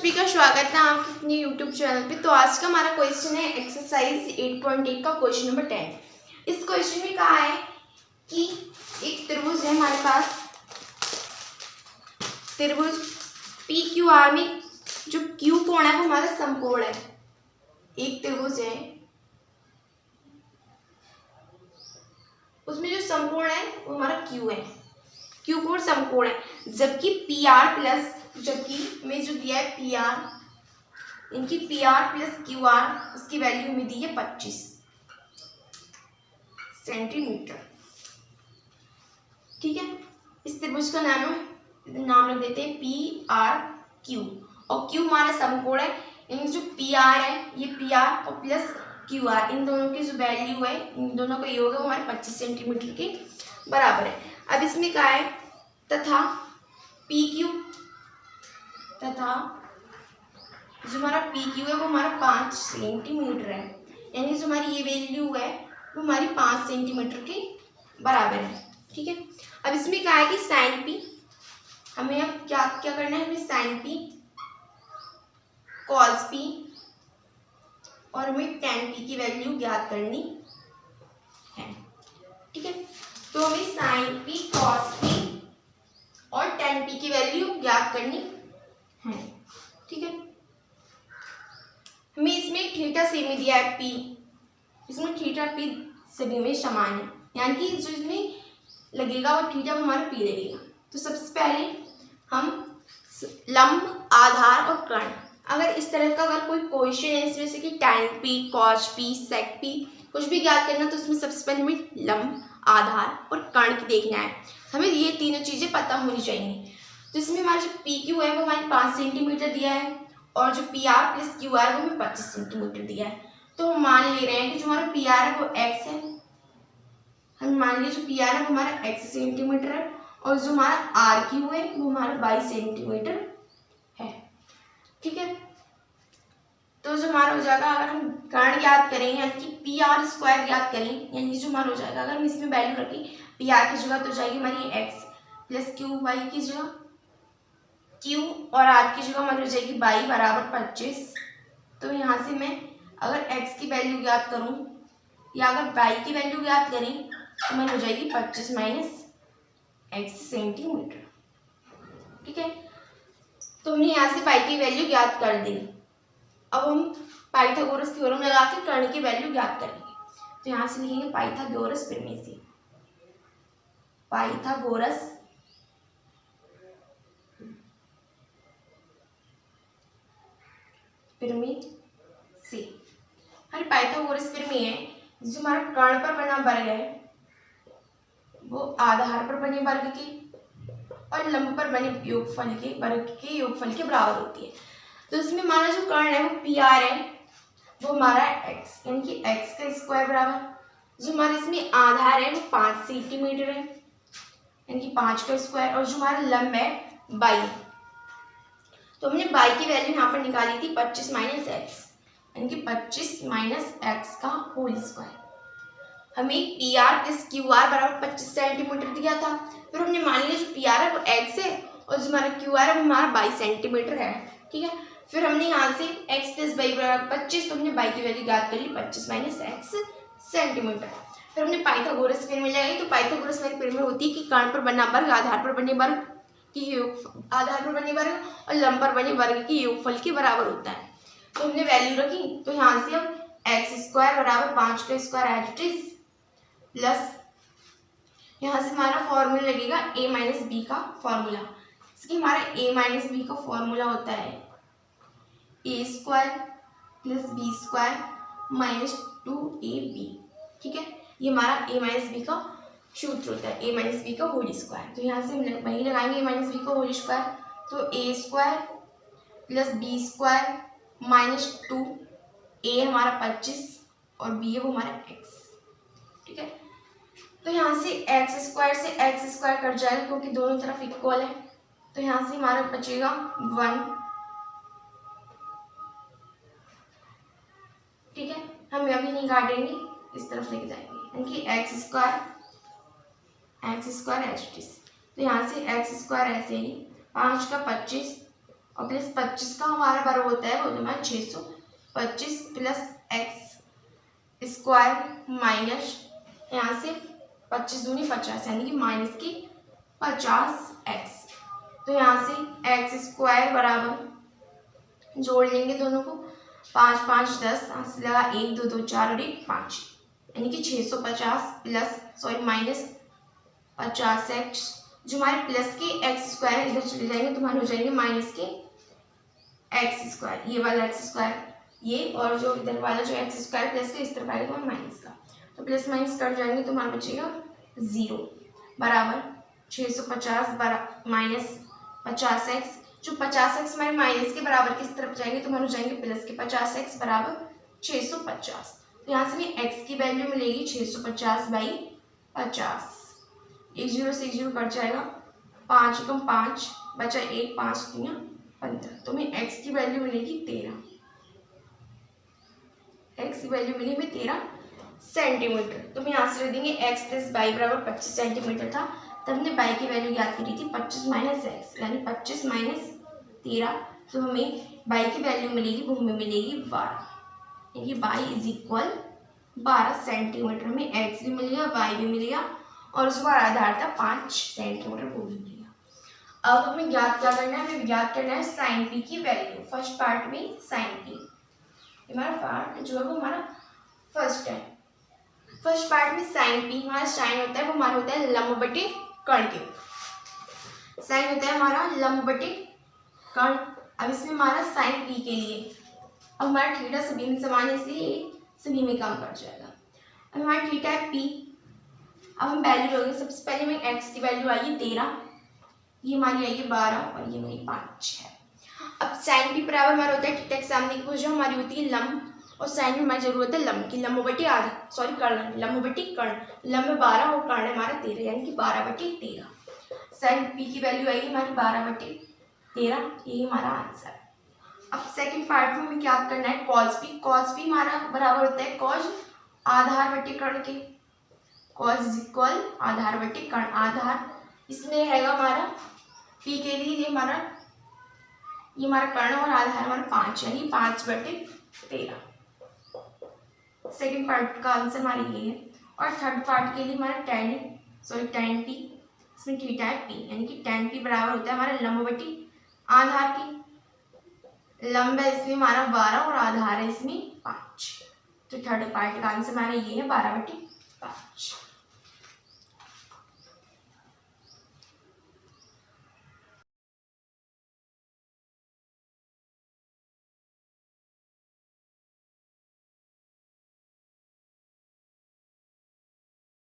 सभी का स्वागत है आपके अपने YouTube चैनल पे। तो आज का हमारा क्वेश्चन है एक्सरसाइज 8.8 का क्वेश्चन नंबर 10। इस क्वेश्चन में कहा है कि एक त्रिभुज है हमारे पास, त्रिभुज PQR में जो Q कोण है वो हमारा समकोण है। एक त्रिभुज है उसमें जो समकोण है वो हमारा Q है, Q कोण समकोण है। जबकि PR प्लस, जबकि में जो दिया है PR, इनकी PR प्लस QR उसकी वैल्यू में दी है 25 सेंटीमीटर। ठीक है, इस त्रिभुज का नाम रख देते हैं PRQ और Q हमारा समकोण है। इन जो PR है ये PR और प्लस QR, इन दोनों की जो वैल्यू है, इन दोनों का योग है वो हमारे 25 सेंटीमीटर के बराबर है। अब इसमें क्या है, तथा PQ, तथा जो हमारा PQ है वो हमारा 5 सेंटीमीटर है, यानी जो हमारी ये वैल्यू है वो हमारी 5 सेंटीमीटर के बराबर है। ठीक है, अब इसमें क्या है कि साइन P, हमें अब क्या करना है, हमें साइन P, कॉस P और हमें tan P की वैल्यू ज्ञात करनी है। ठीक है, तो हमें साइन P, कॉस P और tan P की वैल्यू ज्ञात करनी है। ठीक है, हमें इसमें थीटा सेम ही दिया है P, इसमें थीटा P सभी में समान है, यानी कि जो इसमें लगेगा वो थीटा हमारा P लगेगा। तो सबसे पहले हम लंब, आधार और कर्ण, अगर इस तरह का अगर कोई क्वेश्चन है इसमें से कि tan P, cos P, sec P कुछ भी ज्ञात करना, तो उसमें सबसे पहले हमें लंब, आधार और कर्ण की देखना है। हमें ये तीनों चीज़ें पता होनी चाहिए। तो इसमें हमारा जो PQ है वो हमारे 5 सेंटीमीटर दिया है और जो PR प्लस QR है वो हमें 25 सेंटीमीटर दिया है। तो हम मान ले रहे हैं कि जो हमारा PR है वो x है, हम मान लीजिए जो PR है वो हमारा x सेंटीमीटर है और जो हमारा RQ है वो हमारा 22 सेंटीमीटर है। ठीक है, तो जो हमारा हो जाएगा, अगर हम कर्ण ज्ञात करें यानी कि PR स्क्वायर ज्ञात करें, यानी जो हमारा हो जाएगा, अगर हम इसमें वैल्यू रखें PR की जगह तो जाएगी हमारी x प्लस QY की जगह Q और R की जगह हमारी हो जाएगी y बराबर 25। तो यहाँ से मैं अगर x की वैल्यू ज्ञात करूँ या अगर y की वैल्यू ज्ञात करें तो मैं हो जाएगी 25 माइनस x सेंटीमीटर। ठीक है, तो हमने यहाँ से y की वैल्यू ज्ञात कर दी। अब हम पाइथागोरस थ्योरम लगा के कर्ण की वैल्यू ज्ञात करेंगे। तो यहाँ से लिखेंगे पाइथागोरस प्रमेय से, पाइथागोरस प्रमेय से, हमारे पाइथागोरस प्रमेय है जो हमारा कर्ण पर बना वर्ग है वो आधार पर बने वर्ग के और लंब पर बने योगफल के वर्ग के योगफल के बराबर होती है। तो इसमें हमारा जो कर्ण है वो PR है वो हमारा x, यानी कि x का स्क्वायर बराबर, जो हमारा इसमें आधार है वो 5 सेंटीमीटर है यानी कि 5 का स्क्वायर, और जो हमारा लंब है y, तो हमने y की वैल्यू यहाँ पर निकाली थी 25 माइनस x, यानी कि 25 माइनस x का होल स्क्वायर। हमें PR प्लस QR बराबर 25 सेंटीमीटर दिया था, फिर हमने मान लिया जो PR है वो x है और जो हमारा QR है वो हमारा 22 सेंटीमीटर है। ठीक है, फिर हमने यहाँ से x प्लस y बराबर 25, तो हमने y की वैल्यू ज्ञात कर ली 25 माइनस x सेंटीमीटर। फिर हमने पाइथागोरस प्रमेय लगाई। तो पाइथागोरस प्रमेय होती है कि कर्ण पर बना वर्ग आधार पर बने वर्ग की योग, आधार पर बने वर्ग और लंब पर बने वर्ग की योगफल के बराबर होता है। तो हमने वैल्यू रखी, तो यहाँ से हम x स्क्वायर बराबर 5 का square as it is plus यहाँ से हमारा फॉर्मूला लगेगा a माइनस बी का फॉर्मूला। इसकी हमारा a माइनस बी का फॉर्मूला होता है a square plus B square minus 2ab। ठीक है, ये हमारा a माइनस बी का सूत्र होता है, a माइनस बी का होल स्क्वायर। तो यहाँ से हम वही लगाएंगे a माइनस बी का होल स्क्वायर, तो a square plus B square minus 2, a हमारा 25 और b है वो हमारा x। ठीक है, तो यहाँ से x स्क्वायर से x स्क्वायर कट जाएगा क्योंकि दोनों तरफ इक्वल है, तो यहाँ से हमारा बचेगा 1। ठीक है, हम अभी नहीं काटेंगे, इस तरफ लेके जाएंगे, यानी कि x square H it is. तो यहाँ से x स्क्वायर ऐसे ही 5 का 25 और प्लस 25 का हमारा बराबर होता है वो हमारा 625 प्लस एक्स स्क्वायर माइनस यहाँ से 25 दूनी 50 यानी कि माइनस की 50x। तो यहाँ से एक्स स्क्वायर बराबर जोड़ लेंगे दोनों को, 5 5 10, यहाँ से लगा 1 2 2 4 और 1 5, यानी कि 650 प्लस माइनस 50x। जो हमारे प्लस के एक्स स्क्वायर इधर चले जाएंगे तो हमारे हो जाएंगे माइनस के एक्स स्क्वायर, ये वाला एक्स स्क्वायर ये, और जो इधर वाला जो एक्स स्क्वायर प्लस का इस तरफ आएगा तो माइनस का, तो प्लस माइनस कट जाएंगे तो हमारा बचेगा 0 बराबर 650 माइनस 50x। जो 50x हमारे माइनस के बराबर किस तरफ जाएंगे तो हमारे हो जाएंगे प्लस के 50x बराबर 650। तो यहाँ से भी x की वैल्यू मिलेगी 650 बाई 50, 1 0 से 1 0 कट जाएगा, 5 एकम 5 बचा 1, 5 3 15, तो हमें x की वैल्यू मिलेगी 13, x की वैल्यू मिली हमें 13 सेंटीमीटर। तो हम यहाँ से रख देंगे x प्लस वाई बराबर 25 सेंटीमीटर था, तब हमने y की वैल्यू याद करी थी 25 माइनस एक्स, यानी 25 माइनस 13, तो हमें y की वैल्यू मिलेगी वो हमें मिलेगी 12, यानी y इज इक्वल 12 सेंटीमीटर। हमें x भी मिल गया, y भी मिल गया, और उसका आधार था 5 सेंटीमीटर वो भी मिल गया। अब हमें ज्ञात क्या करना है, हमें ज्ञात करना है साइन p की वैल्यू। फर्स्ट पार्ट में साइन p, हमारा पार्ट जो है वो हमारा फर्स्ट है। फर्स्ट पार्ट में साइन p, हमारा साइन होता है वो हमारा होता है लंब बटे कर्ण के, साइन होता है हमारा लंब बटे कर्ण। अब इसमें हमारा साइन p के लिए, अब हमारा थीटा सभी में समान है इसलिए सभी में काम कर जाएगा। अब हमारा थीटा है p, अब हम वैल्यू लोगे, सबसे पहले में x की वैल्यू आएगी 13, ये हमारी आएगी 12 और ये हमारी 5 है। अब साइन p बराबर हमारा होता है थीटा के सामने की भुजा हमारी होती है लंब, और साइन में हमारी जरूरत है लंब की, लंब बटे आधा कर्ण, लंब बटे कर्ण, लंब 12 और कर्ण हमारा 13, यानी कि 12 बटे 13। साइन p की वैल्यू आएगी हमारी 12 बटे 13, यही हमारा आंसर है। अब सेकंड पार्ट में हमें क्या करना है, कॉस p हमारा बराबर होता है कॉस आधार बटे कर्ण के, कॉस इज इक्वल आधार बटे कर्ण, आधार इसमें रहेगा हमारा p के लिए ये हमारा कर्ण और आधार हमारा 5, यानी 5 बटे 13। सेकेंड पार्ट का आंसर हमारा ये है। और थर्ड पार्ट के लिए हमारा tan p, इसमें थीटा है p, यानी कि tan p बराबर होता है हमारा लंब बटे आधार की, लंब है इसमें हमारा 12 और आधार है इसमें 5, तो थर्ड पार्ट का आंसर हमारा ये है 12 बटे 5।